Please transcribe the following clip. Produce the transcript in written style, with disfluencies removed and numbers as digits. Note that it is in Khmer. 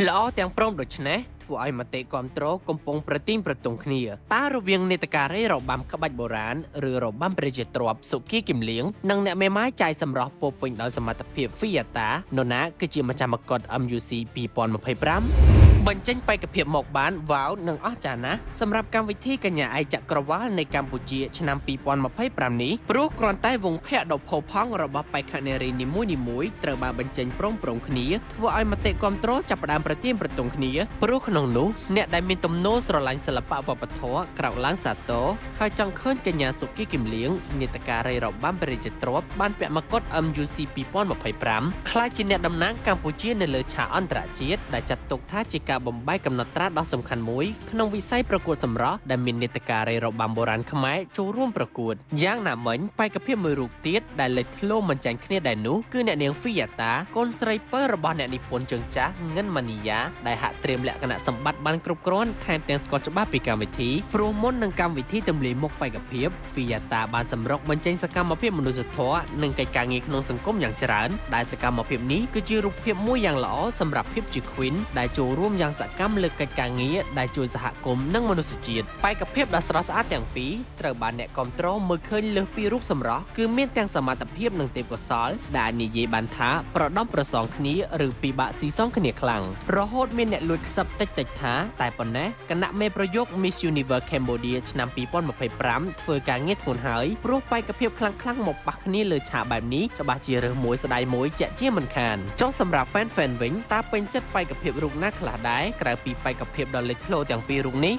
ល្អទាំងព្រមដូច្នេះធ្វើឲ្យមតិគ្រប់គ្រងកំពុងប្រទីងប្រទង់គ្នាតើរវាងនេតការីរបាំក្បាច់បុរាណឬរបាំព្រះរាជាទ្រព្យសុគីគឹមលៀងនិងអ្នកមេម៉ាយចាយសម្រស់ពោពេញដោយសមត្ថភាពហ្វីយ៉ាតានរណាគឺជាម្ចាស់មកុដ MUC 2025បញ្ចេញបេក្ខភាពមកបានវ៉ាវនិងអស្ចារ្យណាស់សម្រាប់កម្មវិធីកញ្ញាឯកចក្រវាលនៃកម្ពុជាឆ្នាំ2025នេះព្រោះគ្រាន់តែវងភ័ក្រដ៏ផូរផង់របស់បេក្ខនារីនីមួយៗត្រូវបានបញ្ចេញព្រមគ្នាធ្វើឲ្យមតិគ្រប់គ្រងចាប់ផ្ដើមប្រទៀងប្រទង់គ្នាព្រោះក្នុងនោះអ្នកដែលមានទំនោរស្រឡាញ់សិល្បៈវប្បធម៌ក្រោកឡើងសាទរហើយចង់ឃើញកញ្ញាសុគីគឹមលៀងនេតការីរបាំព្រះរាជាទ្រព្យបានពាក់មកុដ MUC 2025ក្លាយជាអ្នកតំណាងកម្ពុជានៅលើឆាកអន្តរជាតិដែលចាត់ទុកថាជាការបំបែកកំណត់ត្រាដ៏សំខាន់មួយក្នុងវិស័យប្រកួតសម្រស់ដែលមាននេតការីរបាំបុរាណខ្មែរចូលរួមប្រកួតយ៉ាងណាមិញបេក្ខភាពមួយរូបទៀតដែលលេចធ្លោមិនចាញ់គ្នាដែរនោះគឺអ្នកនាងហ្វីយ៉ាតាកូនស្រីពៅរបស់អ្នកនិពន្ធជើងចាស់ងិនម៉ានីយ៉ាដែលហាក់ត្រៀមលក្ខណៈសម្បត្តិបានគ្រប់គ្រាន់ថែមទាំងស្គាល់ច្បាស់ពីកម្មវិធីព្រោះមុននឹងកម្មវិធីទម្លាយមុខបេក្ខភាពហ្វីយ៉ាតាបានសម្រុកបញ្ចេញសកម្មភាពមនុស្សធម៌និងកិច្ចការងារក្នុងសង្គមយ៉ាងច្រើនដែលសកម្មភាពនេះគឺជារូបភាពមួយយ៉ាងល្អសម្រាប់ភាពជា Queen ដែលចូលរួមយ៉ាងសកម្មលើកិច្ចការងារដែលជួយសហគមន៍និងមនុស្សជាតិបេក្ខភាពដ៏ស្រស់ស្អាតទាំងពីរត្រូវបានអ្នកគាំទ្រមើលឃើញលើសពីរូបសម្រស់គឺមានទាំងសមត្ថភាពនិងទេពកោសល្យដែលនិយាយបានថាប្រដំប្រសងគ្នាឬពិបាកស៊ីសងគ្នាខ្លាំងរហូតមានអ្នកលួចខ្សឹបតិចថាតែប៉ុណ្ណេះគណៈមេប្រយោគ Miss Universe Cambodia ឆ្នាំ2025ធ្វើការងារធ្ងន់ហើយព្រោះបេក្ខភាពខ្លាំងៗមកប៉ះគ្នាលើឆាកបែបនេះច្បាស់ជារើសមួយស្ដាយមួយជាក់ជាមិនខានចុះសម្រាប់ fan វិញតើពេញចិត្តបេក្ខភាពរូបណាខ្លះដែរក្រៅពីបេក្ខភាពដ៏លេចធ្លោទាំងពីររូបនេះ